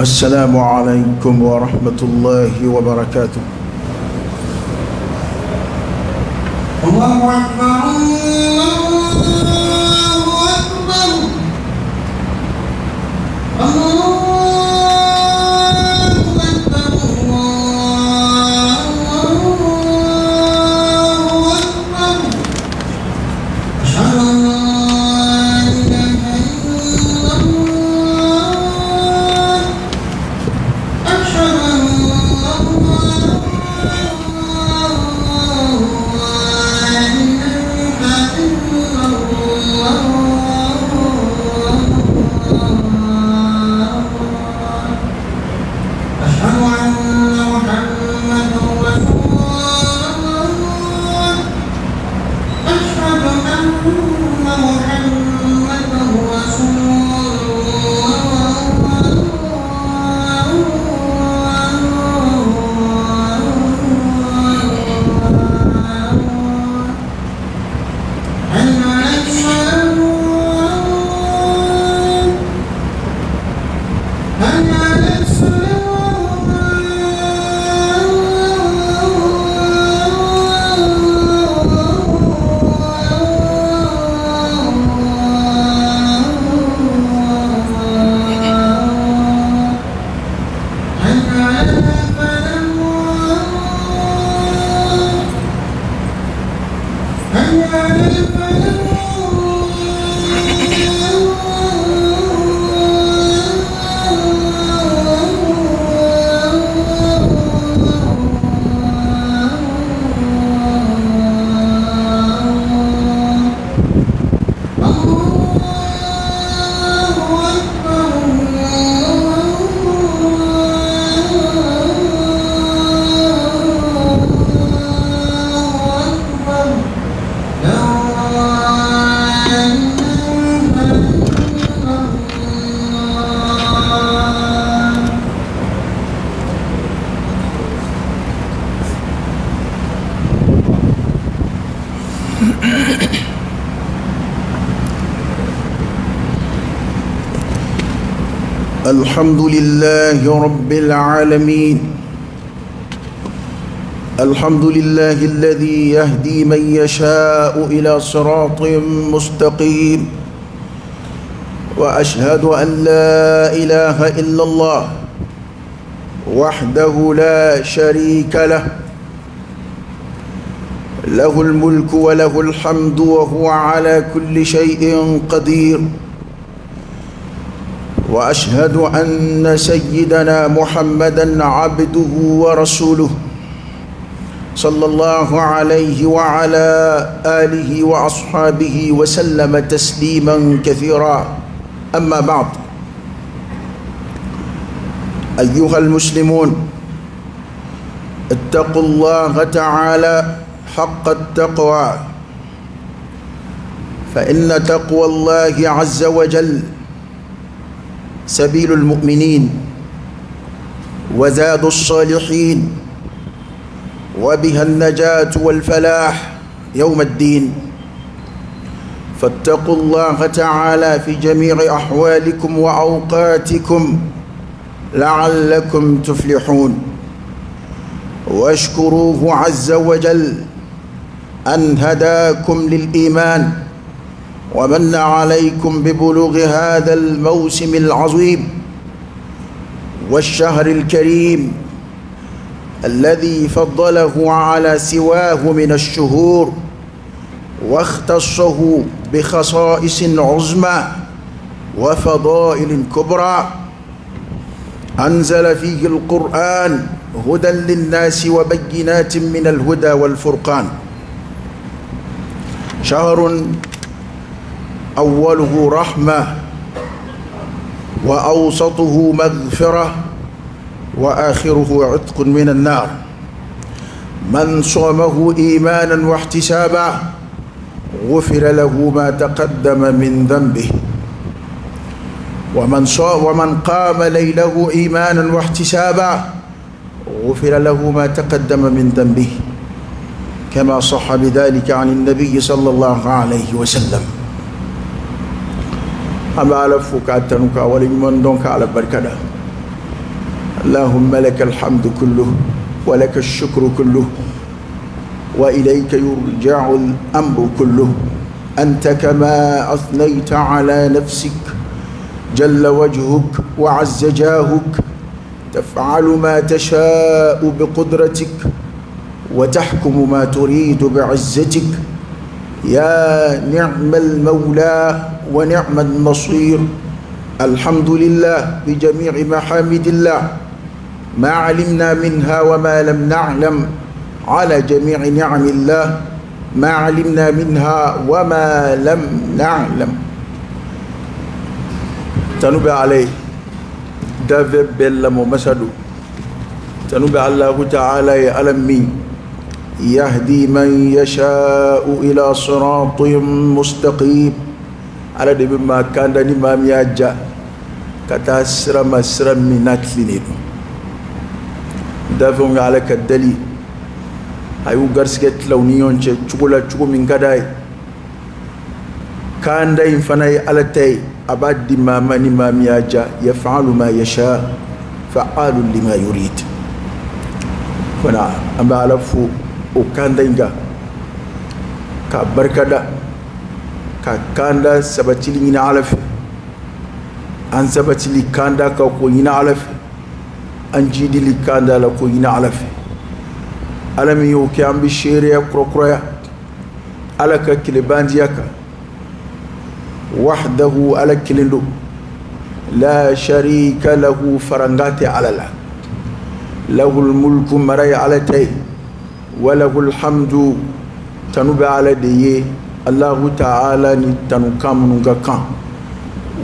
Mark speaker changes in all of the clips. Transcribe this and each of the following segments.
Speaker 1: السلام عليكم ورحمة الله وبركاته.
Speaker 2: الله أكبر الله أكبر الله أكبر الله أكبر أشهد أن لا إله إلا الله أشهد أن
Speaker 1: الحمد لله رب العالمين. الحمد لله الذي يهدي من يشاء إلى صراط مستقيم، وأشهد أن لا إله إلا الله وحده لا شريك له، له الملك وله الحمد وهو على كل شيء قدير. وأشهد أن سيدنا محمدًا عبده ورسوله صلى الله عليه وعلى آله وأصحابه وسلم تسليمًا كثيرا. أما بعد، أيها المسلمون، اتقوا الله تعالى حق التقوى، فإن تقوى الله عز وجل سبيل المؤمنين وزاد الصالحين، وبها النجاة والفلاح يوم الدين. فاتقوا الله تعالى في جميع أحوالكم وأوقاتكم لعلكم تفلحون، واشكروه عز وجل أن هداكم للإيمان ومن عليكم ببلوغ هذا الموسم العظيم والشهر الكريم الذي فضله على سواه من الشهور، واختصه بخصائص عظمى وفضائل كبرى. أنزل فيه القرآن هدى للناس وبينات من الهدى والفرقان. شهر أوله رحمة، وأوسطه مغفرة، وآخره عتق من النار. من صامه إيمانا واحتسابا غفر له ما تقدم من ذنبه، ومن قام ليله إيمانا واحتسابا غفر له ما تقدم من ذنبه. كما صح بذلك عن النبي صلى الله عليه وسلم. أما على فكاتنك ولمن دونك على بركة. اللهم لك الحمد كله ولك الشكر كله وإليك يرجع الأمر كله. أنت كما أثنيت على نفسك جل وجهك وعز جاهك تفعل ما تشاء بقدرتك وتحكم ما تريد بعزتك. يا نعم المولى ونعم النصير. الحمد لله بجميع محامد الله ما علمنا منها وما لم نعلم على جميع نعم الله ما علمنا منها وما لم نعلم. تنبه عليه دافع بلا ممسدو تنبه الله تعالى ألمي يهدي من يشاء إلى صراط مستقيم. على دي بما كان داني ما مياجا كتا سرم سرم منات لنينو دافع على كالدليل ayu garsket lawniyon ce chukula chuku min kadai kanda infanai alatay abadi mama ni mamiaja yaf'alu ma yasha fa'alu lima yurid. Wana amba alafu ukanda inga ka barkada ka kanda sabatili ina alafi an sabatili kanda ka ko ina alafi an jidili kanda la ko ina alafi alami yo ke ambi sheria krokroya alaka kilibandiyaka wahdahu ala kilindu la sharika lahu farangati alala lahu almulku maray alatay wa lahu alhamdu tanuba ala diye Allah ta'ala ni tanukamu ngakan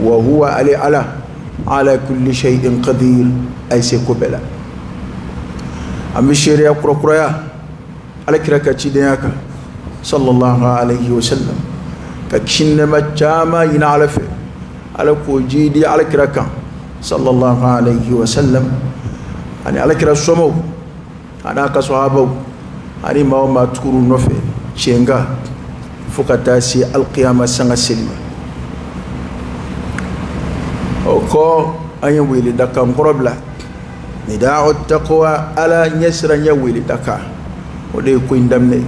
Speaker 1: wa huwa ala kulli shay'in qadir ay sekobela ambi sheria krokroya ala kiraka cideyaka sallallahu alayhi wa sallam ka kinne machama ina alafe ala ko jidi ala kiraka sallallahu alayhi wa sallam ani ala kira somo ana ka sahaba ani ma ma tukuru nofe chenga fukata si alqiyama sanga selima oko anya wili dakam korobla نداء التقوى على نسر يويل دكا ودي كوين دمني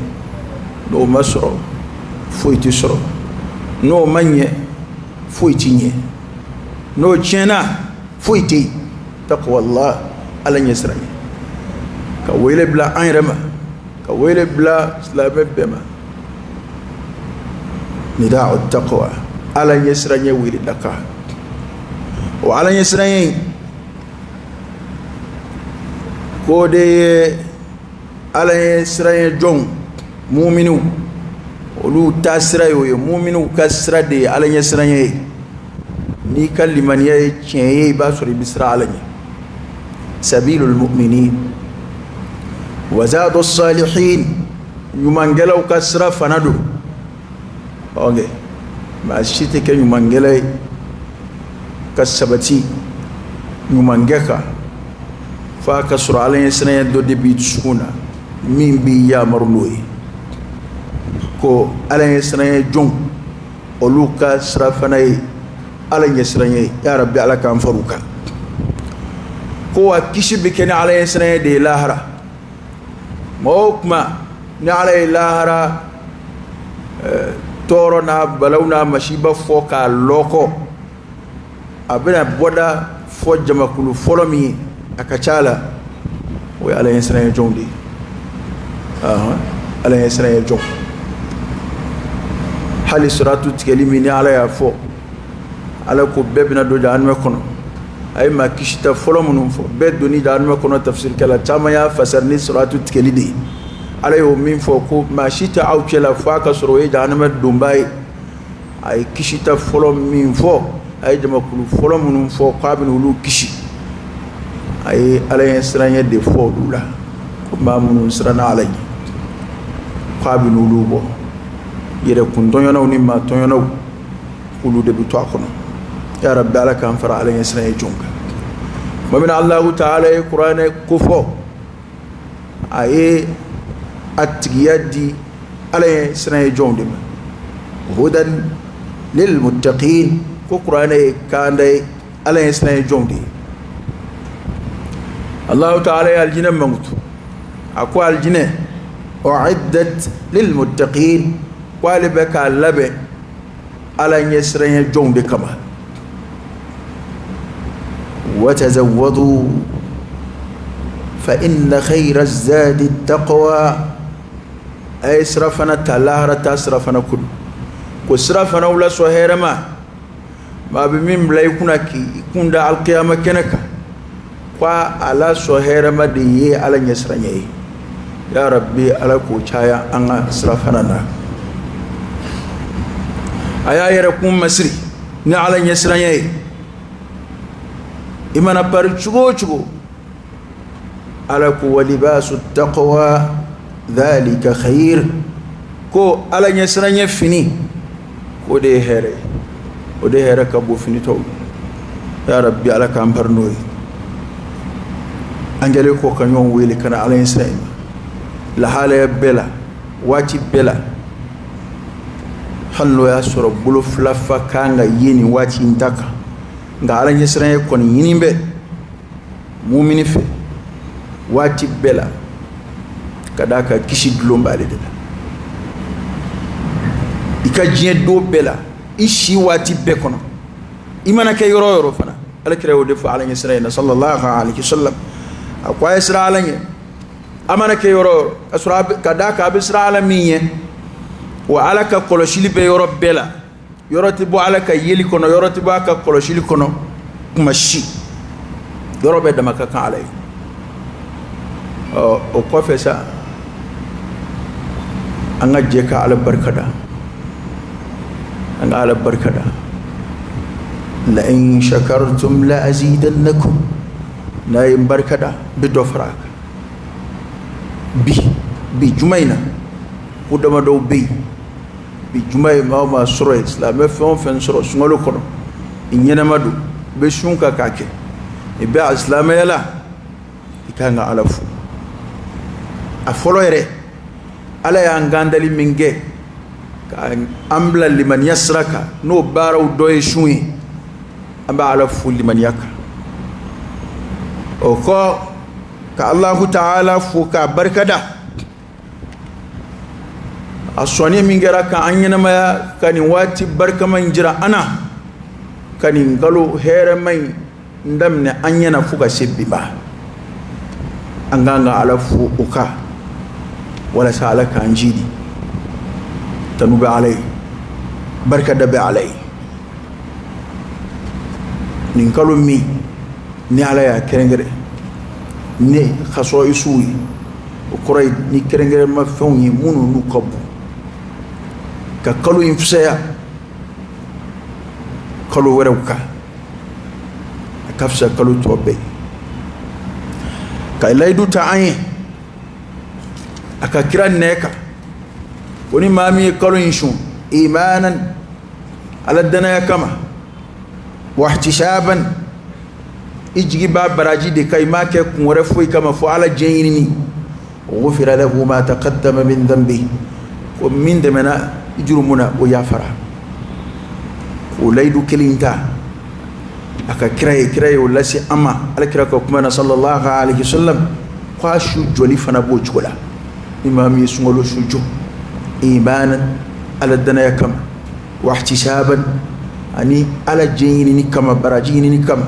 Speaker 1: نو مسرو فويتي سرو نو مني فويتي نو جنا فويتي تقوى الله على نسر كويل بلا أنرما كويل بلا سلام بما نداء التقوى على نسر يويل دكا وعلى نسر ko de ala siraye jong mu'minu olu ta sirayo mu'minu ka sirade ala siraye ni kalimaniye ceye ba suri bisra ala sabilul mu'minin wa zadu salihin yumangelaw ka sira fanadu oge ma shite ke yumangelay ka sabati yumangeka faka sura alayen sene do de bi suna min bi ya marloyi ko alayen sene jong oluka srafanay alayen sene ya rabbi alaka anfaruka ko akishi bi ken alayen sene de lahara mokma ni alayen lahara toro na balawna mashiba foka loko abena boda fo jamakulu folomi akachala we ala yesra jondi ala yesra jong hali suratu tkelimi ni ala ya fo ala ko bebna do janme kono ay ma kishita folomunu fo beddo ni janme kono tafsir kala tama ya fasarni suratu tkelidi ala yo min fo ko ma shita aw kala fa ka soro e janme dumbay ay kishita folom min fo ay jama kulu folomunu fo qabinu lu kishi ay alayen siranye de fo dula ko mamun sirana alay qabinu lubo yere kun tonyonaw ni ma tonyonaw kulu de bitu akono ya rabbi alaka anfara alayen siranye jonga mamina allah ta'ala qur'ane kufo ay atiyadi على سنة جون دم هدى للمتقين كقرآن كان على سنة جون دي الله تعالى الجنة موت أقوى الجنة أعدت للمتقين قال بك اللبن على سنة جون دي كمان وتزودوا فإن خير الزاد التقوى أسرفنا تلاهرة أسرفنا كل وسرفنا ولا سهير ما بمن لا يكون دا القيامة كنك وعلى سهير ما دي على نسرني يا ربي على كوشايا أنا سرفنا أيا يركون مسري نعلى نسرني إما نبار تشغو على كو ولباس التقوى ذلك خير كو على نسرني فيني كو دي هيري كبو فيني تو يا ربي على كامبر نوي أنجلي كو كنيون ويلي كان على نسرني لحالة بلا واتي بلا حلو يا سورة بلو فلافا كانغا يني واتي انتاكا nga ala nyesran kon yinimbe mu'mini fe wati bela kadaka kishi dlombale de ikajie do bela ishi wati be kono imana ke yoro fana ala kire wode fu ala nyesran sallallahu alaihi wasallam akwa isra ala nye amana ke yoro asra kadaka bisra ala minye wa ala ka koloshili be yoro bela yoroti bo ala ka yeli kono yoroti bo aka koloshili kono kuma shi yorobe da maka kan alai o professor anga je ka ala barkada anga ala barkada la in shakartum la azidannakum la in barkada bi dofrak bi jumaina ku dama do bi jumay ma soro islam e fon soro sungolo kono inyena madu be shunka kake e be islam yala ikanga alafu afolo yere ala ya ngandali minge ka ambla liman yasraka no baraw doye shuyi amba alafu liman yaka o ko ka Allah ta'ala fuka barkada aswani mingera ka anyana maya kani wati barka man jira ana kani ngalo here mai ndamne anyana fuka sebbi ba anganga alafu uka wala salaka anjidi tanuba alai barka dabe alai nin kalo mi ni ala ya kerengere ni khaso isui ukuray ni kerengere ma fawni munu nu kabu ka kalu infsaya kalu werewka kafsa kalu tobe ka ilaydu ta'ayin aka kiran neka woni mami kalu inshun imanan ala dana kama wa ihtisaban ijgi ba baraji de kai ma ke kunware foi kama fo ala jeyini ghufira lahu ma taqaddama min dhanbi wa min damana jurumuna o yafara o laydu kelinta aka kiraye o lasi ama ala kira ko kuma sallallahu alaihi wasallam kwa shu joli fana bo chola imam yesungolo shujo imanan ala dana yakam wa ihtisaban ani ala jini ni kama barajini ni kama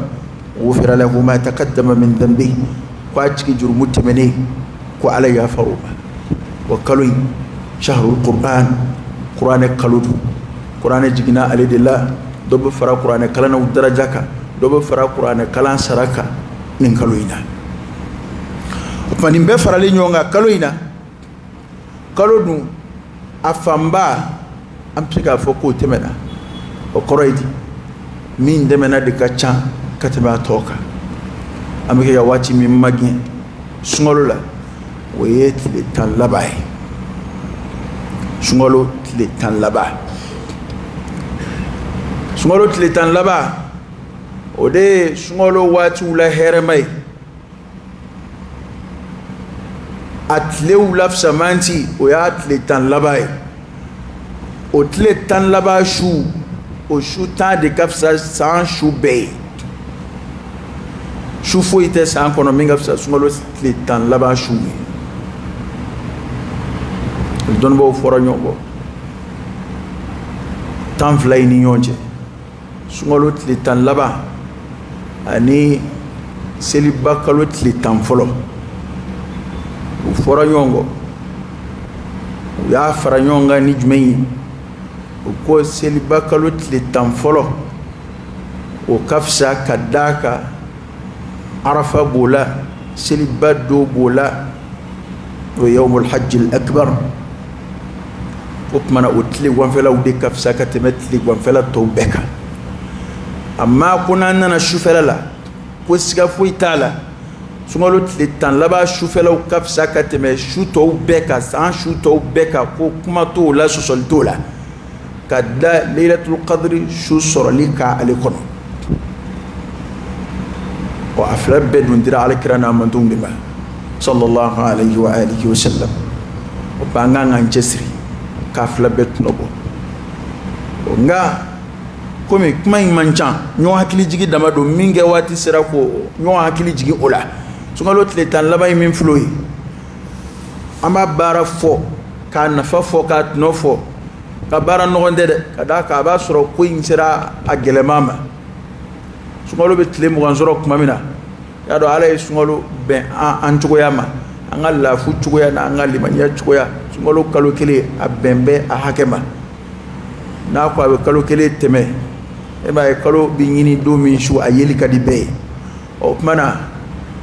Speaker 1: ghufira lahu ma taqaddama min dhanbi kwa ciki jurumuti mene ko ala yafaru wa kalun shahrul qur'an Quran kaludu Quran jigina alidillah dobe fara Quran kalana darajaka dobe fara Quran kalan saraka nin kaluina fanimbe fara le nyonga kaluina kaludu afamba ampika foko temena o koroidi min demena de kacha katema toka amike ya wati mi magi sungolola weyeti le tan labai sungolo le tan laba sungolo le tan laba ode sungolo watu la hermai atlew lafsa manti o ya atle tan labai o tle tan laba shu o shu tan de kafsa san shu be shu fo ite san kono minga fsa sungalo tle tan laba shu don bo foro nyongo tan flay ni nyonje sungalo tle tan laba ani seliba kalo tle tan folo foro nyongo ya fara nyonga ni jumei ko seliba kalo tle tan folo o kafsa kadaka arafa bola seliba do bola o yawmul hajj al akbar o mana o tle wanfela o de kafsa ka temet tle wanfela to beka amma kuna nana shufela la ko siga fu itala sungalo tle tan laba shufela o kafsa ka temet shuto beka san shuto beka ko kuma to la sosol to la kada laylatul qadri shu soralika alikono wa afla bedun dira alikirana mandum bima sallallahu alayhi wa alihi wa sallam o banganga njesri ka afla betnobo nga komi kuma imancha nyo hakili jigi damado minge wati sera ko nyo hakili jigi ola sungalo tle tan laba min floyi ama bara fo ka nafa fo ka no fo ka bara no ndede kada ka ba soro ko insira agele mama sungalo be tle mo ganzoro kuma mina ya do ala sungalo be an chugoya ma an la fu chugoya na an limaniya chugoya sungalo kalo kele abembe a hakema na ko be kalo kele teme e ba kalo bi nyini do min shu ayeli kadi be o mana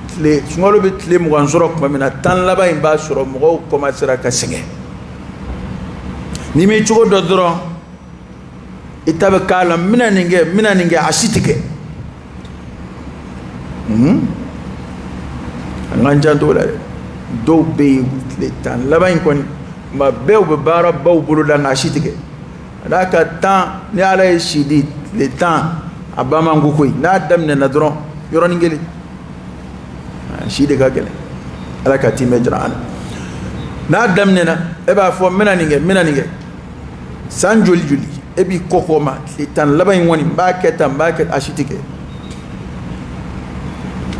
Speaker 1: tle sungalo be tle mo ganzoro kuma mina tan laba in ba soro mo ko ma sira ka sege ni mi chugo do dro itabe kala mina ninge asitike nganja dola do be le tan laba in kon ma be o bara baw bulu da asitike adaka tan ni ala shidi le tan abama ngukoy na damne na dron yoro ningeli shidi ka gele ala ka time jraan na damne na e ba fo mina ninge san joli e bi kokoma le tan laba in woni ba ketam ba ket asitike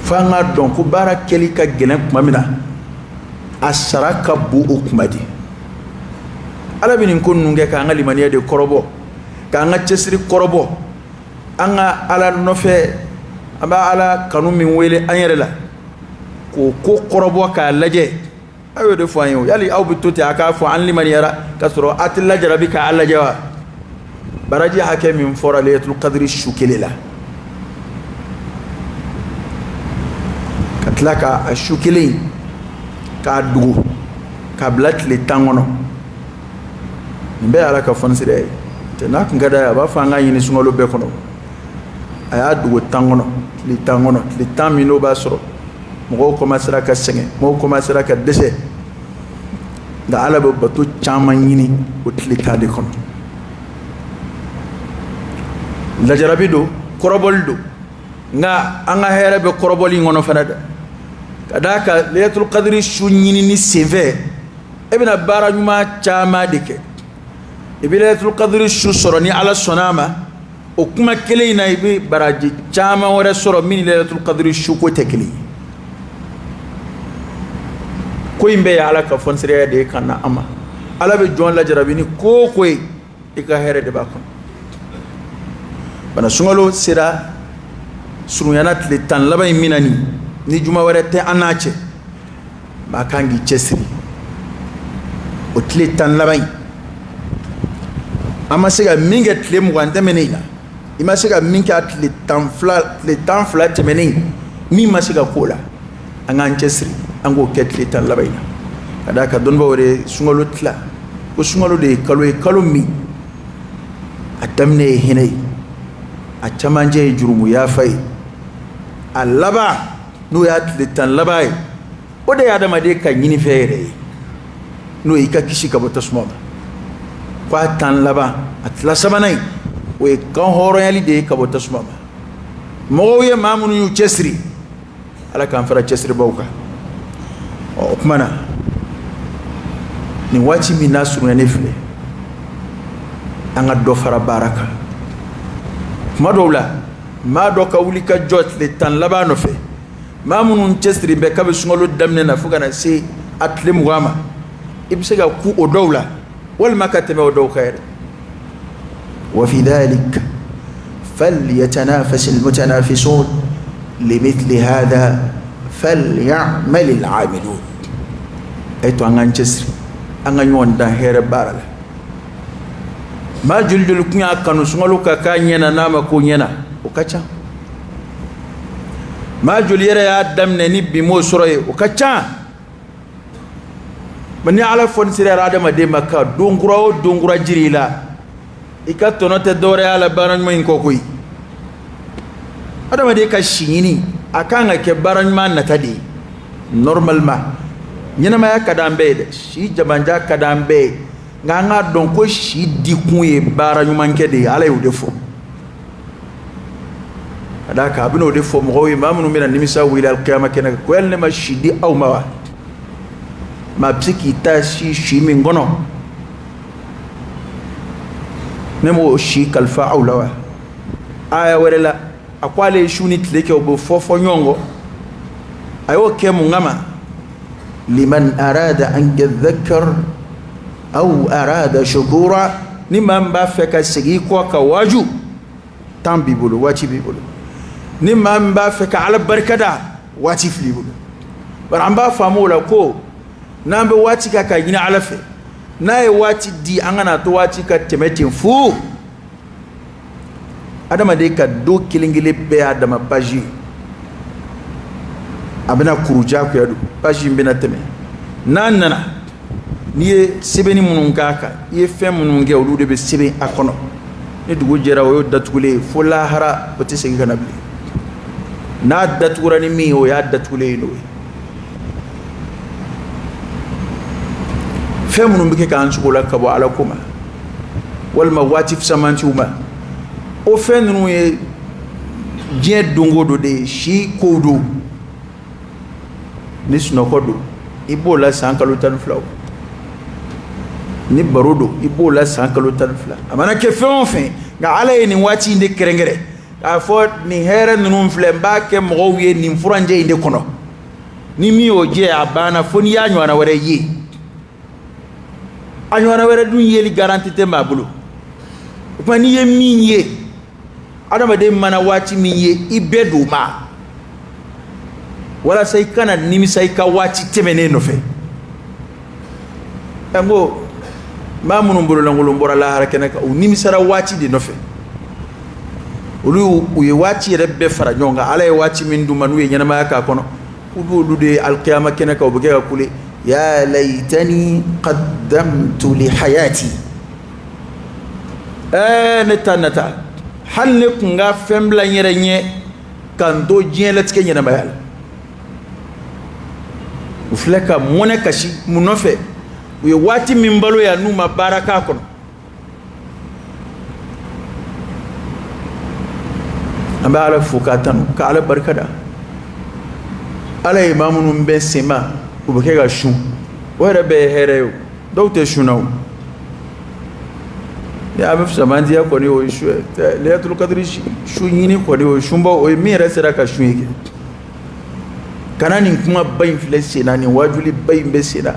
Speaker 1: fanga donc bara keli ka gelen kuma mina asaraka bu okumadi ala binin ko nunge ka ngali maniya de korobo ka nga cesri korobo anga ala nofe aba ala kanu min wele anyere la ko korobo ka laje ayo de fo ayo yali aw bitoti aka fo an limaniyara kasro atilla jarabi ka alla jawa baraji hakemin fora laylatul qadri shukelila katlaka ashukili ka dugu ka blat le tangono mbe ala ka fonsire te nak ngada ba fa nga yini sungolo be kono aya dugu tangono le tamino ba soro mo ko masara ka senge mo ko masara ka dese da ala be batu chama yini o tli tade kono la jarabido koroboldo nga anga here be koroboli ngono fanada kadaka laylatul qadri shunyini ni seve ebina bara nyuma chama dike ibi laylatul qadri shu soroni ala sonama o kuma kele ina ibi baraji chama wore soro min laylatul qadri shu ko tekli ko imbe ala ka fonsire de kana ama ala be jon la jarabini ko koy ika here de bakon bana sungalo sira surunyanat le tan laba minani ni juma warete anache makangi chesri o tle tan laba ama sega minga tle mugande menina ima sega minga tle tan fla temeni mi masega kola angan chesri ango ketle tan laba ina kada ka don bawre sungalo tla ko sungalo de kalo mi atamne hinay a chamanje jurumu ya fai alaba no ya tan labai o de adama de kan yini fere no ika kishi ka bota suma kwa tan laba atla sabanai o e kan horo yali de ka bota suma mo ye mamunu yu chesri ala kan fara chesri bauka o kuma ni waati min na surunyani filɛ an ka dɔ fara baara kan kuma dɔw la maa dɔ ka wuli ka jɔ tile 10 laban nɔfɛ maa minnu cɛsiri bɛ kabi sunkalo daminɛ na fo kana se a tile 20 ma i bɛ se ka ku o dɔw la walima ka tɛmɛ o dɔw kan yɛrɛ wa fi dhalika فليتنافس المتنافسون لمثل هذا فليعمل العاملون ايتو ان انجسر ان نيون دا هير بارال ما جلجل كنيا كانوا سمالو كانينا ناما كونينا وكاچا ما جليره يا دم ني بيمو سروي وكاچا من على فون سير ادم دي مكا دونغرا جريلا ikatono te dore ala baran min kokoi adama de ka shini akanga ke baran man natadi normalement nyina ma yakadambe de shi jabanja kadambe nga don ko shi dikuye baran man ke de ala yu defo adaka abino defo mo wi mamnu mina nimisa wi al qiyamah kenaka ko elne ma shidi aw ma ma psiki ta shi min gono nemo shi kalfa awlawa aya werela akwale shuni tleke obo fofo nyongo ayo kemu ngama liman arada an yadhakkar aw arada shukura nimman ba feka sigi ko ka waju tambi bulu wati bi bulu nimman ba feka ala barkada wati fli bulu baramba famula ko nambe wati ka yina ala fe naye wati di angana to wati ka temetin fu adama de ka do kilingile be adama paji abena kuruja ko yadu paji mbena teme nanana niye sebeni munun kaka ye fem munun ge olu de be sebe akono ne dugo jera o datugule fo lahara bote segi kana bi na datugura ni mi o ya datugule no fem munun be ke kan sukola kabo ala kuma wal mawatif samanti uma o fen nu ye je dongodo de shi kodo ni sunokodo ibola sankalo tan flaw ni barodo ibola sankalo tan fla amana ke fen nga ala ni wati inde kerengere a fo ni here nunu flemba ke mo wiye ni furanje inde kono ni mi o je abana fo ni yanyo ana wore yi anyo ana wore dun yeli garantite mabulu ko ni ye minye adama de mana wati minye ibedu ma wala sai kana nimi sai ka wati temene no fe tango mamunu mbolo langolo mbora la harakena ka nimi sara wati de no fe ulu uye wati rebbe fara nyonga ala wati min du manu nyana ma ka kono udu de alqiyama kenaka obuge ka kule ya laitani qaddamtu li hayati netanata hal ne kunga fembla nyere nye kanto jien letke nyana bayal ufleka mone kashi munofe uye wati mimbalo ya numa baraka kono amba ala fukatan ka ala barkada ala imamu numbe sema ubeke ga shun wera be hereyo dawte shunaw ya be samandi ya koni o shu leatul qadri shu yini koni o shumba o mi resera ka shu yake kanani kuma bayin filese na ni wajuli bayin besina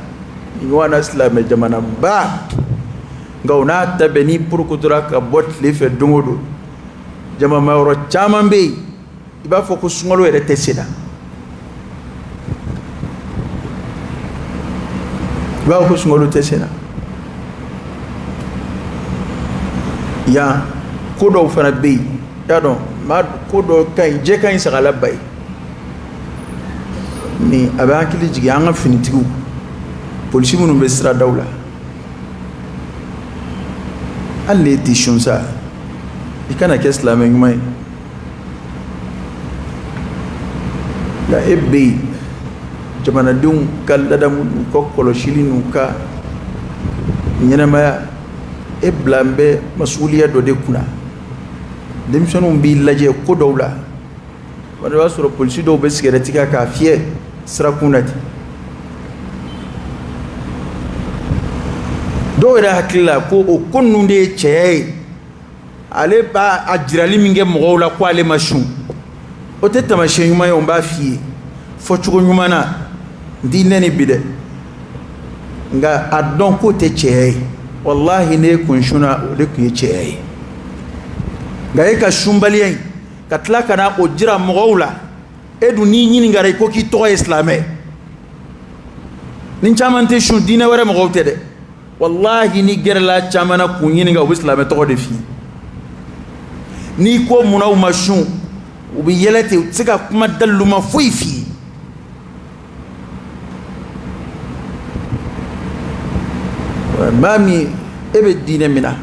Speaker 1: ni wana islam jamana ba ngauna tabeni pour kutura ka bot le fe dungodo jama mawro chamambe iba foko sungalo ere tesida iba foko sungalo tesida ya kodo fana be ya don ma kodo kan je kan sagala bay ni abakili jigi anga finitigu polisi munu be sira dawla alle ti shunsa ikana ke islamic mai la ebbe jamana dun kallada mun ko kolo shilinu ka nyana ma eblambe masuliya do de kuna demsonu bi laje ko dawla wala wasuro polisi do be sigareti ka fie sira kunati do ira hakilla ko o konnu de cey ale ba ajirali minge mo la ko ale mashun o te tamashe nyuma yo mba fi fo chugo nyuma na ndi neni bide nga adon ko te cey wallahi ne kun shuna o de ku cey ga ka shumbalien katla kana o jira mo la edu ni nyini ngare ko ki to islamé nin chamante shun dina wara mo te de wallahi ni gerla chamana ku nyini nga islamé to de fi ni ko munaw mashun ubi yelete tsika kuma dalluma fuifi mami ebe dine mina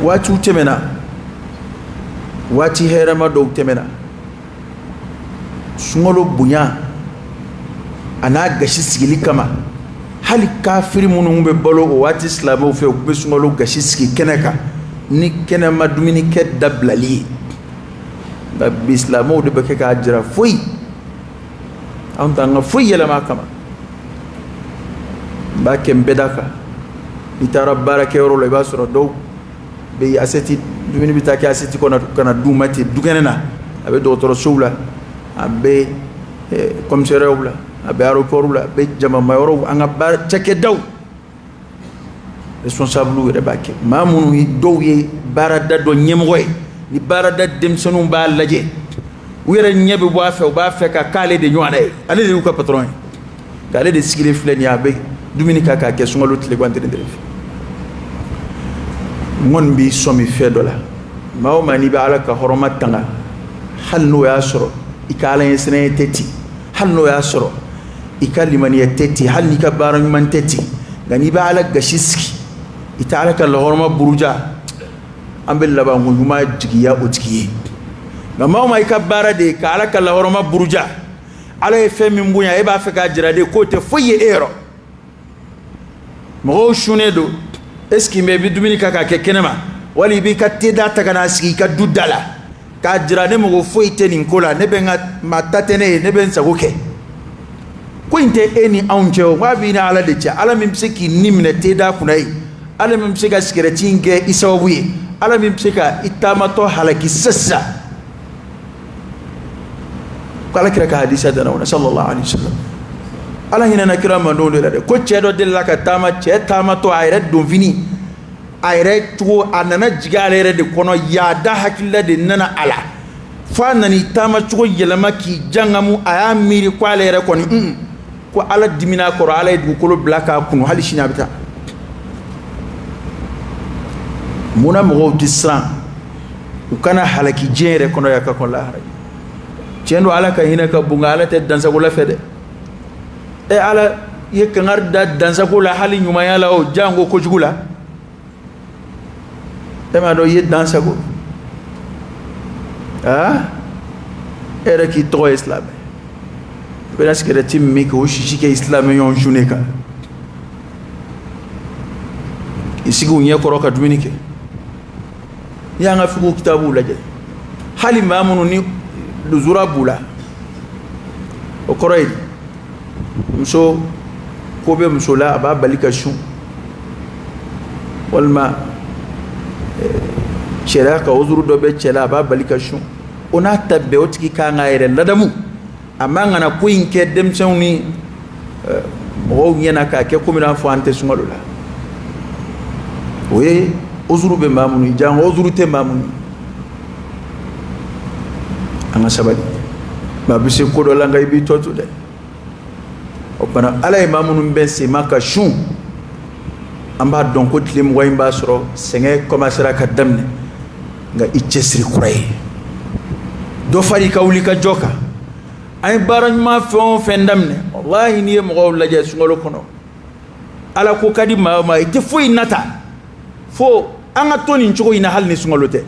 Speaker 1: wati utemena wati herama do utemena sungolo bunya ana gashi sigili kama hali kafiri munu be bolo o wati islamu fe be sungolo gashi sigi keneka ni kenema dumini ke dablali ba islamu de be ka ajra foi an tanga foi yela makama ba kembedaka itara barake rolo ba soro do be aseti dumini bitaki aseti kana dumati dugenena abe docteur soula abe commissaire oula abe aéroport oula be jama mayoro anga bar cheke daw responsable re bakke mamunu do ye barada do nyemgoy ni barada demsonu ba laje wira nyebe ba fe ka kale de nyone ale de ko patron kale de sikile flen ya be dumini kaka ke sungalo tile kwante ndere mon bi somi fedola maw mani ba ala ka horomat tanga halno ya soro ikala yesne teti halno ya soro ikalimani teti halni ka baran man teti gani ba ala gashiski itala ka horoma buruja ambel laba nguma jigiya o jigiye maw mai ka bara de ka ala ka horoma buruja ala fe min bunya e ba fe ka jira de ko te foye ero mo shunedo eski me bi dumini kaka ke kenema wali bi ka teda takana sigi ka dudala ka jira ne mo foite ni nkola ne benga matatene ne ben sagoke ko inte eni aunche wa bi na ala de cha ala mimsiki nimne teda kunai ala mimsika sikretinge isawi ala mimsika itamato halaki sassa kala kira ka hadisa da na sallallahu alaihi wasallam ala hina na kira ma do de ko chedo de la ka tama che tama to ayre do vini ayre to anana jigale re de kono ya da hakilla de nana ala fa nani tama to yelama ki jangamu aya miri ko ale re koni ko ala dimina ko ala du ko blaka kunu hali shina bita muna mo disran ukana halaki jere kono yakka ko la haray cendo ala ka hina ka bunga ala te dansa ko la fede e ala yekangar da dansa ko la hali nyuma yala o jango ko jugula e ma do ye dansa ko era ki to islam pela skere timmi ko shishi ke islam yon juneka isigu nye ko roka duminike yanga fuku kitabu la je hali mamunu ni luzura bula o koroy muso ko be muso la ba balika shun walma chera ka uzuru do be chela ba balika shun ona tabbe otiki ka ngaire ladamu amanga na ko inke dem sewni o nyena ka ke ko mi na fo ante sungalo la we uzuru be mamunu jango uzuru te mamunu anga sabadi ba bise ko do la ngay bi totu de o bana ala mamunu be se maka shun amba don ko tilim way mba soro senge commencera ka damne nga ichesri kuray do fari ka wuli ka joka ay baran ma fon fendamne wallahi ni mo la je sungolo kono ala ko kadi ma ite fo inata fo anga toni nchugo ina hal ni sungolo te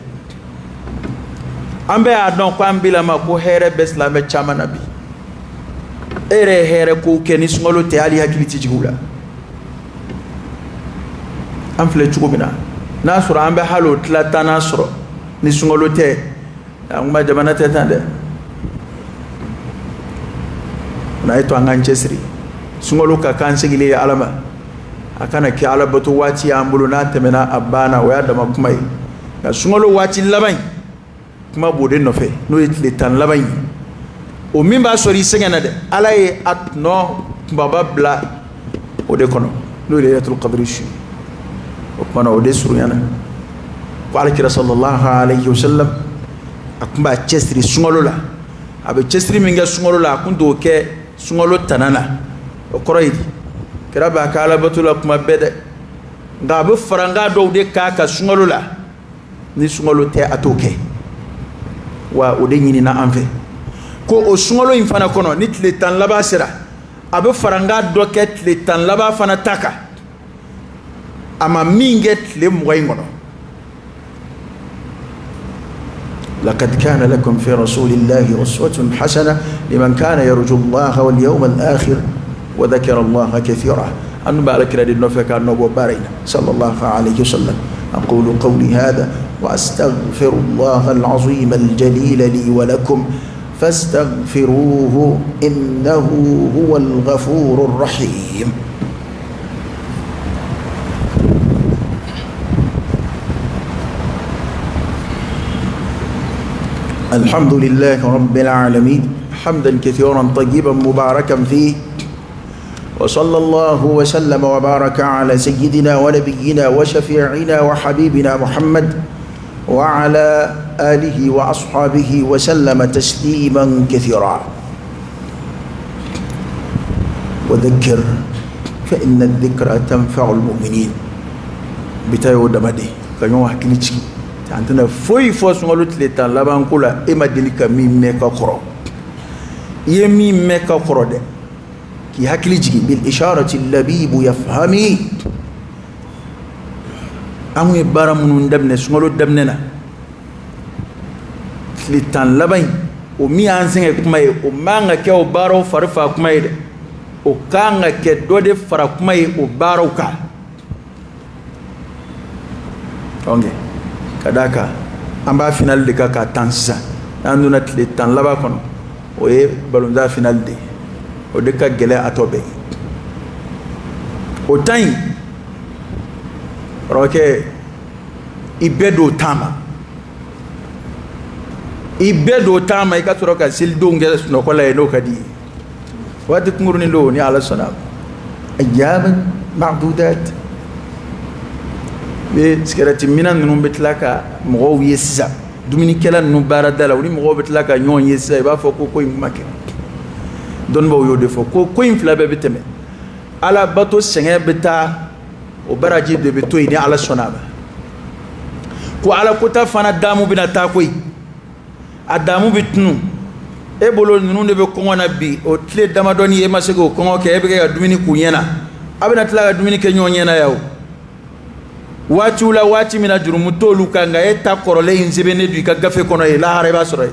Speaker 1: ambe a don ko ambila ma ko here beslame chama nabi ere here ko keni sungolo te ali hakiliti jigula am fle chugo mina nasro ambe halo tlata nasro ni sungolo te angma jamana te tande na ito angan chesri sungolo ka kan sigile alama akana ki ala bato wati ambulo na temena abana o ya dama kuma yi ga sungalo wati laban kuma bode no fe no le tan laban o min ba sori sengana de ala ye atno baba bla o de kono no le yatul qadri shi o kono o de suruyana ko ala kira sallallahu alayhi wasallam akuma chestri sungalo la abe chestri minga sungalo la kundo ke sungalo tanana o koroyidi kira ba kala batula kuma bede nga be faranga do de ka sungalo la ni sungalo te atoke wa o de nyini na anfe ko o sungalo infana kono ni tle tan laba sera abe faranga do ke tle tan laba fana taka ama minget le moy ngono لقد كان لكم في رسول الله أسوة حسنة لمن كان يرجو الله واليوم الآخر وذكر الله كثيرا أن بارك لدي النفك النبو بارين صلى الله عليه وسلم أقول قولي هذا وأستغفر الله العظيم الجليل لي ولكم فاستغفروه إنه هو الغفور الرحيم الحمد لله رب العالمين حمدا كثيرا طيبا مباركا فيه وصلى الله وسلم وبارك على سيدنا ونبينا وشفيعنا وحبيبنا محمد وعلى آله وأصحابه وسلم تسليما كثيرا وذكر فإن الذكرى تنفع المؤمنين بتايو دمدي كانوا حكيني عندنا فوي فوس نقولت لتان لبان كولا إما دلك مين ميكا كرو يمي ميكا كرو ده كي هكلي جي بالإشارة اللبيب يفهمي أمي بارا منون دبنة سنقولت دبننا لتان لبان ومي أنسنة كماي ومانغا كيو بارو فرفا كماي ده وكانغا كدودة فرا كماي وبارو كا أوكي kadaka amba final de kaka tansa anduna tle tan laba kono o ye balonda final de o de ka gele atobe o tan roke ibedo tama ikatura ka sildo ngel no kola no kadi wadi ngurni do ni ala sanam ayyaman ma'dudat be skerati minan nunu betlaka mo yesa dumini kala no baradala woni mo betlaka nyon yesa ba fo ko make don bo yo defo ko infla be beteme ala bato senge beta o baraji de beto ni ala sonaba ko ala kota fana damu bina ta koy adamu bitnu e bolo nunu de be ko ngona bi o tle dama doni e masego ko ngoke e be ga dumini ku nyena abina tla dumini ke nyon nyena yawo wati ula wati mina jurumu tolu kanga eta korole inzibene du ka gafe kono e la hareba sore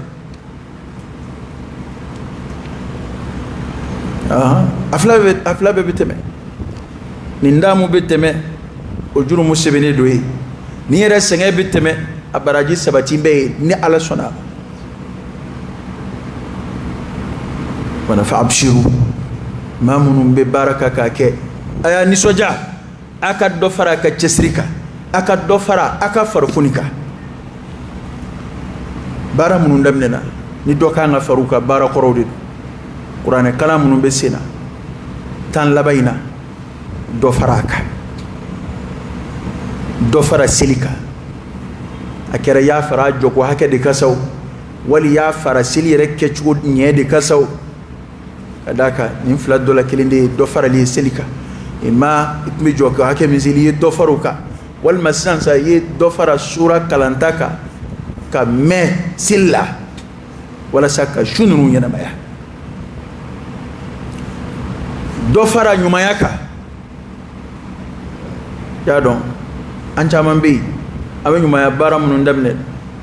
Speaker 1: afla be beteme ni ndamu beteme o jurumu sebene do e ni yere senge beteme abaraji sabati be ni ala sona wana fa abshiru mamunum be baraka ka ke aya ni soja aka do fara ka cesrika aka do fara aka farfunika bara munun damnena ni do ka nga faruka bara korode qur'an kala munun be sena tan labayna do faraka do fara silika akere ya fara joko hake de kasaw wali ya fara sili rekke chugo nye de kasaw kadaka ni fla do la kelinde do fara li silika ima ikmi joka hake mizili do faruka wal masansa ye do fara sura kalantaka ka me silla wala saka shununu yana maya do fara nyuma yaka ya don an caman be abe nyuma ya bara munun damne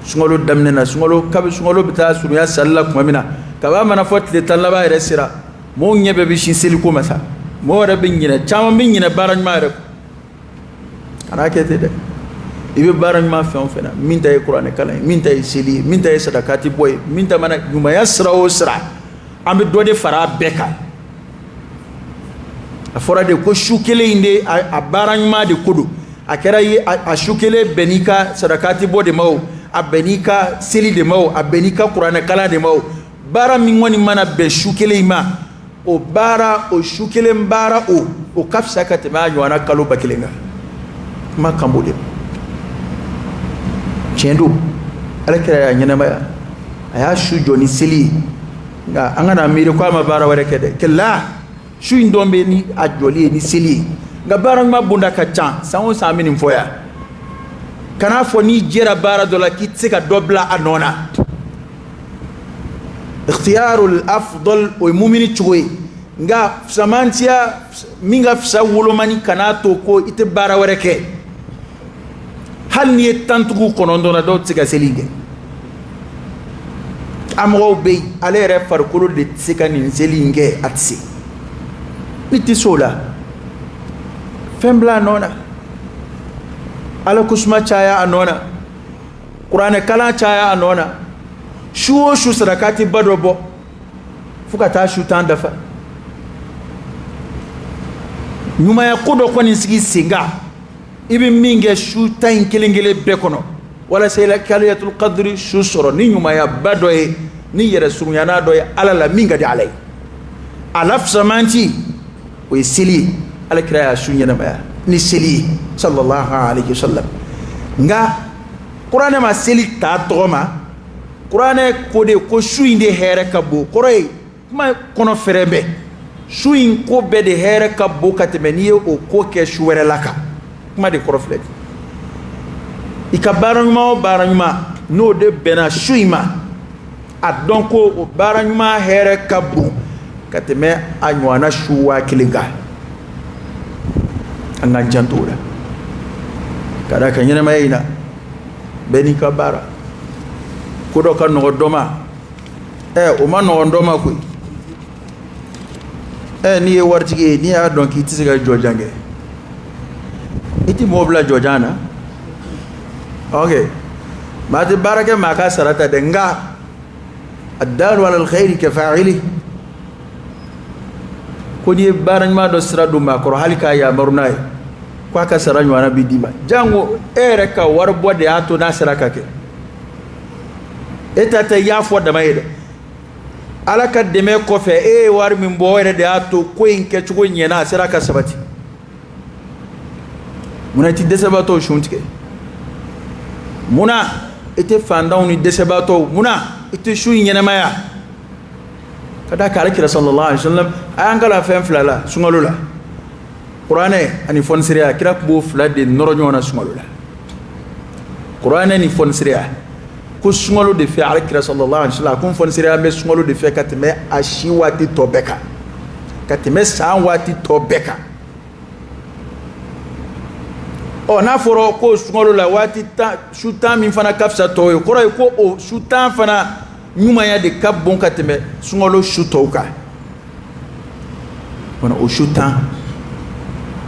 Speaker 1: sungolo damne na sungolo kabe sungolo bita sunu ya salla kuma mina kaba mana fotle talaba ire sira mo nyebe bi shin siliko masa mo wara bin nyina caman bin nyina bara nyuma re ana kete de ibe bara nyuma fena min tay qur'an kala min tay sili min tay sadakati boy min ta mana nyuma ya sira o sira ambe dode fara beka a fɔra de ko su kelen in de a baara ɲuman de ko don a kɛra ye a su kelen bɛn n'i ka sarakati bɔ de ma o a bɛn n'i ka seli de ma o a bɛn n'i ka kuranɛ kalan de ma o baara min kɔni mana bɛn su kelen in ma o baara o su kelen baara o ka fisa ka tɛmɛ a ɲɔgɔnna kalo ba kelen kan kuma kan b'o de ma tiɲɛ don Alakira y'a ɲɛnamaya a y'a su jɔ ni seli ye nka an kana miiri ko a ma baara wɛrɛ kɛ dɛ kɛla su in dɔn bɛ ni a jɔli ye ni seli ye nka baara ɲuman bonda ka ca san o san an bɛ nin fɔ yan kana fɔ n'i jɛra baara dɔ la k'i tɛ se ka dɔ bila a nɔ na ikhtiyarul afdal o ye mumini cogo ye nka fisamantiya min ka fisa wolomani kan'a to ko i tɛ baara wɛrɛ kɛ hali n'i ye tantigiw kɔnɔntɔn na dɔw tɛ se ka seli kɛ a mɔgɔw bɛ yen ale yɛrɛ farikolo de tɛ se ka nin seli in kɛ a tɛ se ni tɛ se o la fɛn bila a nɔ na ala ko suma caya a nɔ na kuranɛ kalan caya a nɔ na su o su sarakati ba dɔ bɔ fo ka taa su tan dafa ɲumanya ko dɔ kɔni sigi sen kan i bɛ min kɛ su tan in kelen kelen bɛɛ kɔnɔ walasa i la kaliyatul qadri su sɔrɔ ni ɲumanya ba dɔ ye ni yɛrɛ surunyana dɔ ye ala la min ka di ala ye a la fisamanci o ye seli ye Alakira y'a su ɲɛnamaya ni seli ye sallallahu alaihi wasallam nka kuranɛ ma seli ta tɔgɔ ma kuranɛ ko de ko su in de hɛrɛ ka bon kɔrɔ ye kuma kɔnɔ fɛrɛ bɛɛ su in ko bɛɛ de hɛrɛ ka bon ka tɛmɛ n'i ye o ko kɛ su wɛrɛ la kan kuma de kɔrɔ filɛ i ka baara ɲuman o baara ɲuman n'o de bɛnna su in ma a dɔn ko o baara ɲuman hɛrɛ ka bon ka tɛmɛ a ɲɔgɔnna su 1000 kan an ka janto o la ka da ka ɲɛnamaya in na bɛɛ n'i ka baara ko dɔ ka nɔgɔn dɔ ma o ma nɔgɔn dɔ ma koyi n'i ye waritigi ye n'i y'a dɔn k'i tɛ se ka jɔjan kɛ i tɛ mɔgɔ bila jɔjan na ok maa tɛ baara kɛ maa ka sara ta dɛ nka addalu ala alkhayri ka fa'ili ko n'i ye baara ɲuman dɔ sira don maa kɔrɔ hali k'a yamaru n'a ye ko a ka sara ɲɔgɔnna bi d'i ma jango e yɛrɛ ka wari bɔ de y'a to n'a sera ka kɛ e ta tɛ i y'a fɔ dama ye dɛ ala ka dɛmɛ kɔfɛ e ye wari min bɔ o yɛrɛ de y'a to ko in kɛcogo ɲɛna a sera ka sabati munna i tɛ dɛsɛbaatɔw sun tigɛ munna i tɛ fantanw ni dɛsɛbaatɔw munna i tɛ su in ɲɛnamaya ka da kan Alakira sallallahu alaihi wasallam a y'an kalan fɛn fila la sunkalo la kuranɛ ani fɔnisiriya kira tun b'o fila de nɔrɔ ɲɔgɔn na sunkalo la kuranɛ ni fɔnisiriya ko sunkalo de fɛ Alakira sallallahu alaihi wasallam a ko fɔnisiriya bɛ sunkalo de fɛ ka tɛmɛ a si waati tɔ bɛɛ kan ka tɛmɛ san waati tɔ bɛɛ kan n'a fɔra ko sunkalo la waati su tan min fana ka fisa tɔw ye kɔrɔ ye ko o su tan fana ɲumanya de ka bon ka tɛmɛ sunkalo su tɔw kan o su tan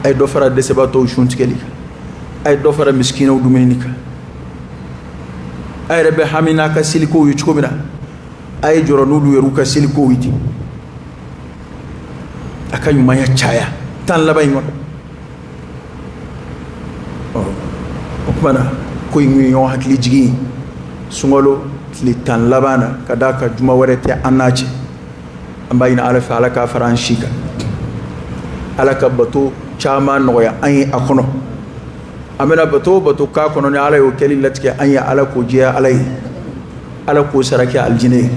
Speaker 1: a ye dɔ fara dɛsɛbaatɔw sun tigɛli kan a ye dɔ fara misikinaw dumuni kan a yɛrɛ bɛ hami n'a ka selikow ye cogo min na a ye jɔrɔ n'olu yɛrɛ ka selikow ye ten a ka ɲumanya caya tan laban in kɔnɔ o kuma na ko in ye ɲɔgɔn hakili jigin sunkalo tile 10 laban na ka da ka juma wɛrɛ tɛ an n'a cɛ an b'a ɲini ala fɛ ala k'a fara an si kan ala ka bato caman nɔgɔya an ye a kɔnɔ an bɛna bato o bato k'a kɔnɔ ni ala y'o kɛli latigɛ an ye ala k'o jɛya ala ye ala k'o sara kɛ alijinɛ ye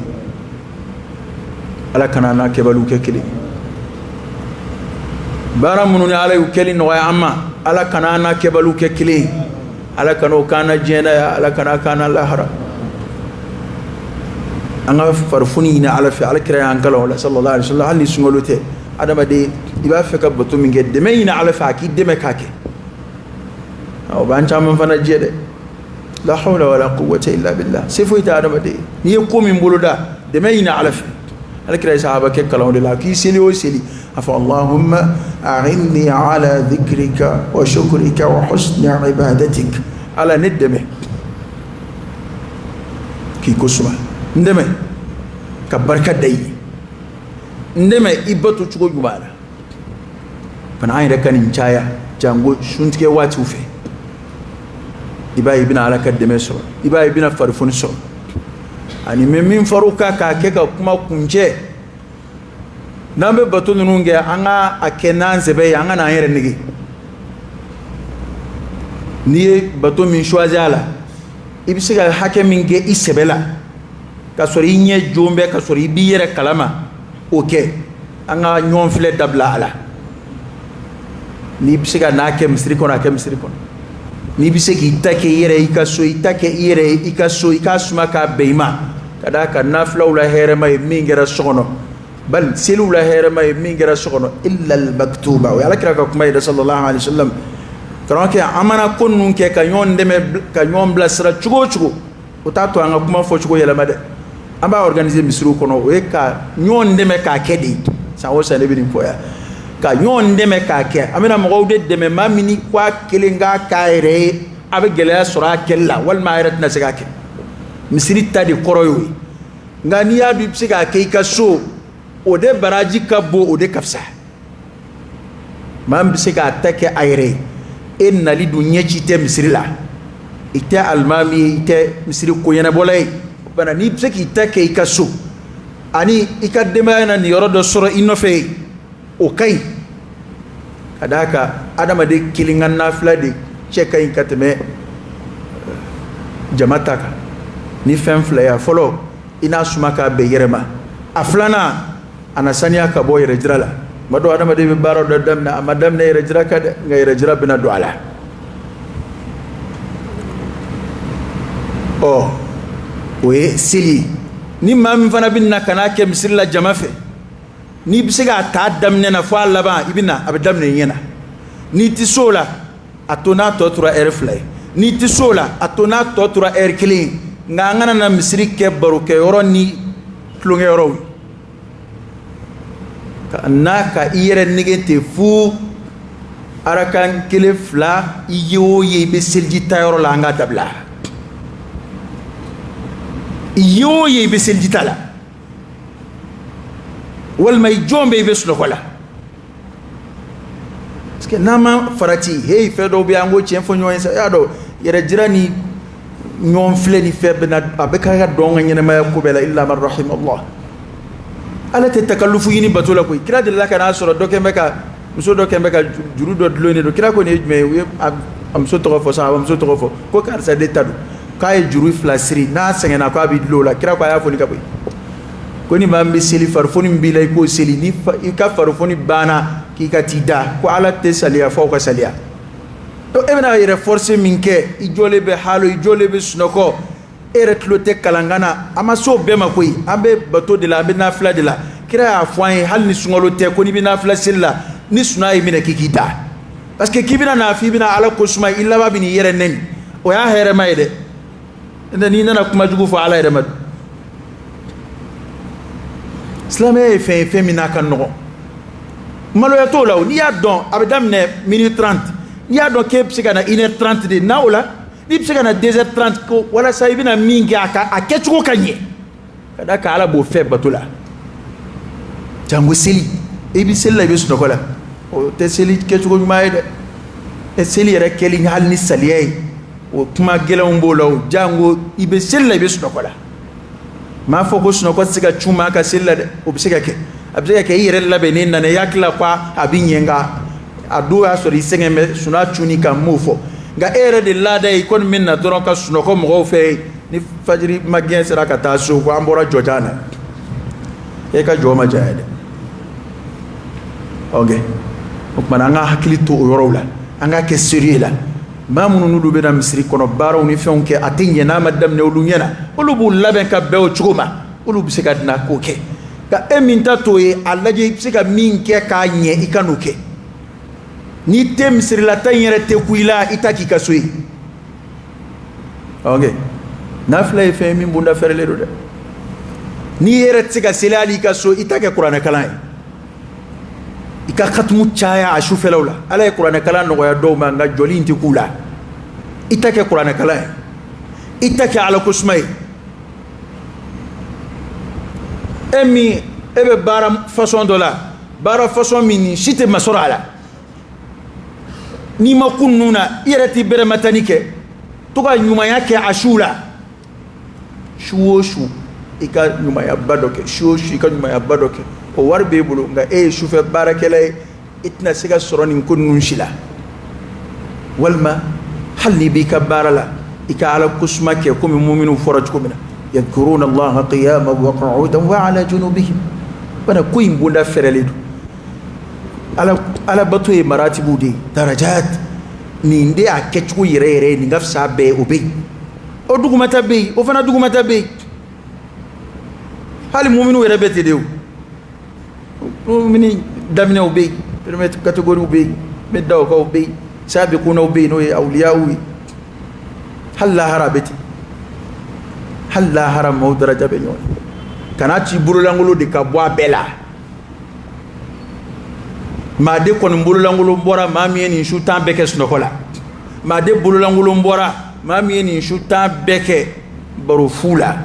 Speaker 1: ala kana n'a kɛbaliw kɛ kelen baara minnu ni ala y'u kɛli nɔgɔya an ma ala kana n'a kɛbaliw kɛ kelen ala kana o k'an na diɲɛ na ya ala kana k'an na lahara an ka farifoni ɲini ala fɛ alakira y'an kalan o la sallallahu alaihi wasallam hali ni sunkalo tɛ adamaden i b'a fɛ ka bato min kɛ dɛmɛ ɲini ala fɛ a k'i dɛmɛ k'a kɛ o b'an caman fana jɛ dɛ la hawla wala quwwata illa billah se foyi tɛ adamaden n'i ye ko min boloda dɛmɛ ɲini ala fɛ alakira ye sahaba kɛ kalan o de la k'i seli o seli a fɔ allahumma a'inni ala dhikrika wa shukrika wa husni ibadatik ala ne dɛmɛ k'i ko suma n dɛmɛ ka barika da i ye n dɛmɛ i bato cogo ɲuman na bana an yɛrɛ ka nin caya jango suntigɛ waatiw fɛ i b'a ye i bɛna ala ka dɛmɛ sɔrɔ i b'a ye i bɛna farifoni sɔrɔ ani mɛ min far'o kan k'a kɛ ka kuma kuncɛ n'an bɛ bato ninnu kɛ an ka a kɛ n'an sɛbɛ ye an ka n'an yɛrɛ nege n'i ye bato min choisi a la i bɛ se ka hakɛ min kɛ i sɛbɛ la ka sɔrɔ i ɲɛ jon bɛ ka sɔrɔ i b'i yɛrɛ kalama o kɛ an ka ɲɔgɔn filɛ dabila a la n'i bɛ se ka n'a kɛ misiri kɔnɔ a kɛ misiri kɔnɔ n'i bɛ se k'i ta kɛ i yɛrɛ i ka so i ta kɛ i yɛrɛ ye i ka so i k'a suma k'a bɛn i ma ka d'a kan nafilaw la hɛrɛma ye min kɛra so kɔnɔ bali seliw la hɛrɛma ye min kɛra so kɔnɔ illa al-maktuba o ye alakira ka kuma ye sallallahu alaihi wasallam karamɔgɔkɛ an mana ko ninnu kɛ ka ɲɔgɔn dɛmɛ ka ɲɔgɔn bilasira cogo o cogo o t'a to an ka kuma fɔcogo yɛlɛma dɛ an b'a organiser misiriw kɔnɔ o ye ka ɲɔgɔn dɛmɛ k'a kɛ de san o san ne bɛ nin fɔ yan ka ɲɔgɔn dɛmɛ k'a kɛ an bɛna mɔgɔw de dɛmɛ maa min ni k'a kelen k'a k'a yɛrɛ ye a bɛ gɛlɛya sɔrɔ a kɛli la walima a yɛrɛ tɛna se k'a kɛ misiri ta de kɔrɔ y'o ye nka n'i y'a dɔn i bɛ se k'a kɛ i ka so o de baraji ka bon o de ka fisa maa min bɛ se k'a ta kɛ a yɛrɛ ye e nali dun ɲɛci tɛ misiri la i tɛ alimami ye i tɛ misiri koɲɛnabɔla ye bana n'i bɛ se k'i ta kɛ i ka so ani i ka denbaya na nin yɔrɔ dɔ sɔrɔ i nɔfɛ ye o ka ɲi ka d'a kan adamaden kelen ka nafila de cɛ ka ɲi ka tɛmɛ jama ta kan ni fɛn fila ye a fɔlɔ i n'a suma k'a bɛn yɛrɛ ma a filanan a na saniya ka bɔ yɛrɛ jira la tuma dɔw adamaden bɛ baara dɔ daminɛ a ma daminɛ yɛrɛ jira kan dɛ nka yɛrɛ jira bɛna don a la ɔ o ye seli ni maa min fana bɛ na ka n'a kɛ misiri la jama fɛ n'i bɛ se k'a ta daminɛ na fo a laban i bɛ na a bɛ daminɛ i ɲɛ na n'i tɛ so la a to n'a tɔ tora ɛri fila ye n'i tɛ so la a to n'a tɔ tora ɛri kelen ye nka an kana na misiri kɛ barokɛyɔrɔ ni tulonkɛyɔrɔw ye ka n'a ka i yɛrɛ nege ten fo arakan kelen fila i ye o ye i bɛ seliji ta yɔrɔ la an k'a dabila i ye o ye i bɛ seliji ta la walima i jɔn bɛ i bɛ sunɔgɔ la parce que n'an ma farati hey fɛn dɔw bɛ yen an k'o tiɲɛ fɔ ɲɔgɔn ye sa i y'a dɔn yɛrɛ jira ni ɲɔgɔn filɛ ni fɛn bɛɛ na a bɛ ka dɔn ka ɲɛnɛmaya ko bɛɛ la illa man rahimallah ala tɛ takalufu ɲini bato la koyi kira delila ka n'a sɔrɔ dɔ kɛn bɛ ka muso dɔ kɛn bɛ ka juru dɔ dulonnen don kira ko nin ye jumɛn ye u ye a muso tɔgɔ fɔ sa a muso tɔgɔ fɔ ko karisa de ta don k'a ye juru fila siri n'a sɛgɛnna k'a bɛ dulon o la kira ko a y'a fɔ ni ka bɔ yen ko ni maa min bɛ seli farifoni min b'i la i k'o seli ni i ka farifoni banna k'i ka t'i da ko ala tɛ saliya f'aw ka saliya donc e bɛna yɛrɛ forcer min kɛ i jɔlen bɛ halo i jɔlen bɛ sunɔgɔ e yɛrɛ tulo tɛ kalankan na a ma se o bɛɛ ma koyi an bɛ bato de la an bɛ nafila de la kira y'a fɔ an ye hali ni sunkalo tɛ ko n'i bɛ nafila seli la ni suna y'i minɛ k'i da parce que k'i bɛna n'a fɔ i bɛna ala ko suma i laban bɛ n'i yɛrɛ nɛni o y'a hɛrɛma ye dɛ n'o tɛ n'i nana kuma jugu fɔ ala yɛrɛ ma silamɛya ye fɛn ye fɛn min n'a ka nɔgɔn maloya t'o la o n'i y'a dɔn a bɛ daminɛ minute 30 n'i y'a dɔn k'e bɛ se ka na 1h30 de na o la n'i bɛ se ka na 2h30 ko walasa i bɛna min kɛ a kɛcogo ka ɲɛ ka d'a kan ala b'o fɛ bato la jango seli i bɛ seli la i bɛ sunɔgɔ la o tɛ seli kɛcogo ɲuman ye dɛ seli yɛrɛ kɛli hali ni saliya ye o kuma gɛlɛnw b'o la o jango i bɛ seli la i bɛ sunɔgɔ la m'a fɔ ko sunɔgɔ tɛ se ka cun maa ka seli la dɛ o bɛ se ka kɛ a bɛ se ka kɛ i yɛrɛ labɛnnen nana i hakili la ko a bɛ ɲɛ nka a dɔw y'a sɔrɔ i sɛgɛn bɛ suna cunni kan m'o fɔ nka e yɛrɛ de laada ye i kɔni bɛ na dɔrɔn ka sunɔgɔ mɔgɔw fɛ ni fajiri ma gɛn sera ka taa so ko an bɔra jɔjan na e ka jɔ ma janya dɛ ok o tuma an ka hakili to o yɔrɔw la an ka kɛ sérieux la maa minnu n'olu bɛ na misiri kɔnɔ baaraw ni fɛnw kɛ a tɛ ɲɛ n'a ma daminɛ olu ɲɛna olu b'u labɛn ka bɛn o cogo ma olu bɛ se ka na k'o kɛ nka e min ta t'o ye a lajɛ i bɛ se ka min kɛ k'a ɲɛ i ka n'o kɛ n'i tɛ misirilata in yɛrɛ tɛ ku i la i ta k'i ka so ye ok nafila ye fɛn ye min bonda fɛrɛlen don dɛ n'i yɛrɛ tɛ se ka seli hali i ka so i ta kɛ kuranɛkalan ye i ka khatumu caya a sufɛlaw la ala ye kuranɛkalan nɔgɔya dɔw ma nka jɔli in tɛ k'u la i ta kɛ kuranɛkalan ye i ta kɛ ala ko suma ye e min e bɛ baara fasɔn dɔ la baara fasɔn min ni si tɛ masɔrɔ a la n'i ma kun ninnu na i yɛrɛ t'i bɛrɛmatani kɛ to ka ɲumanya kɛ a su la su o su i ka ɲumayaba dɔ kɛ su o su i ka ɲumayaba dɔ kɛ o wari b'e bolo nka e ye sufɛ baarakɛla ye i tɛna se ka sɔrɔ nin ko ninnu si la walima hali n'i b'i ka baara la i ka ala kosuma kɛ komi muminun fɔra cogo min na yadhkuruna allaha qiyaman wa qu'udan wa ala junubihim bana ko in bonda fɛrɛlen don ala bato ye maratibu de darajat nin de y'a kɛcogo yɛrɛ yɛrɛ nin ka fisa bɛɛ o bɛ yen o dugumata bɛ yen o fana dugumata bɛ yen hali muminu yɛrɛ bɛ ten de o mumini daminɛw bɛ yen premier catégorie bɛ yen mɛ dawakaw bɛ yen sabiqunaw bɛ yen n'o ye awliyaw ye hali lahara bɛ ten hali lahara maaw daraja bɛ ɲɔgɔn ye kana ci bololankolo de ka bɔ a bɛɛ la maade kɔni bololankolo bɔra maa min ye nin su 10 bɛɛ kɛ sunɔgɔ la maade bololankolo bɔra maa min ye nin su 10 bɛɛ kɛ baro fu la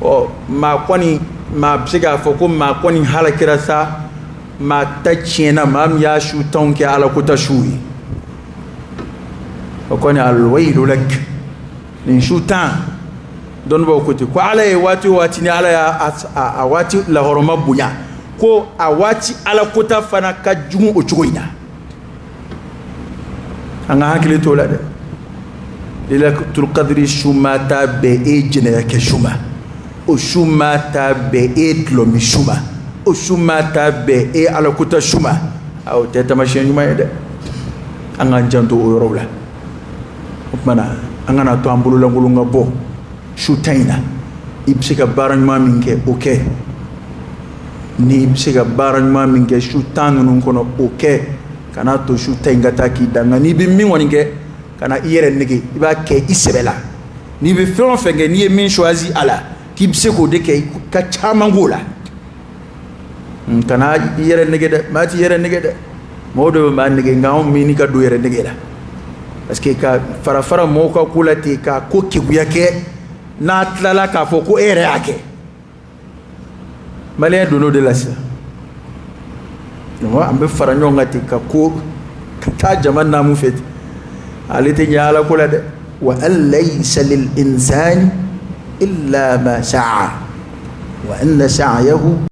Speaker 1: ɔ maa kɔni maa bɛ se k'a fɔ ko maa kɔni halakira sa maa ta tiɲɛna maa min y'a su 10 kɛ ala ko ta su ye o kɔni alwaylu lak nin su 10 dɔnnibaw ko ten ko ala ye waati o waati ni ala y'a waati lahɔrɔma bonya ko a waati ala kota fana ka jugu o cogo in na an ka hakili t'o la dɛ lailatul qadri su ma taa bɛn e jɛnɛya kɛ su ma o su ma taa bɛn e dulɔmi su ma o su ma taa bɛn e ala kota su ma o tɛ taamasiyɛn ɲuman ye dɛ an k'an janto o yɔrɔw la o tumana an kana to an bololankolon ka bɔ su 10 in na i bɛ se ka baara ɲuman min kɛ o kɛ n'i bɛ se ka baara ɲuman min kɛ su 10 ninnu kɔnɔ o kɛ kana to su 10 in ka taa k'i da nka n'i bɛ min kɔni kɛ kana i yɛrɛ nege i b'a kɛ i sɛbɛ la n'i bɛ fɛn o fɛn kɛ n'i ye min choisi a la k'i bɛ se k'o de kɛ i ka caman k'o la kana i yɛrɛ nege dɛ maa t'i yɛrɛ nege dɛ mɔgɔw de bɛ maa nege nka anw min ka don yɛrɛ nege la parce que ka fara fara mɔgɔw ka ko la ten ka ko keguya kɛ n'a tilala k'a fɔ ko e yɛrɛ y'a kɛ maliyɛn donn'o de la sisan an bɛ fara ɲɔgɔn kan ten ka ko ka taa jama naamu fɛ ten ale tɛ ɲɛ ala ko la dɛ wa an laysa lil insani illa ma sa'a wa anna sa'yahu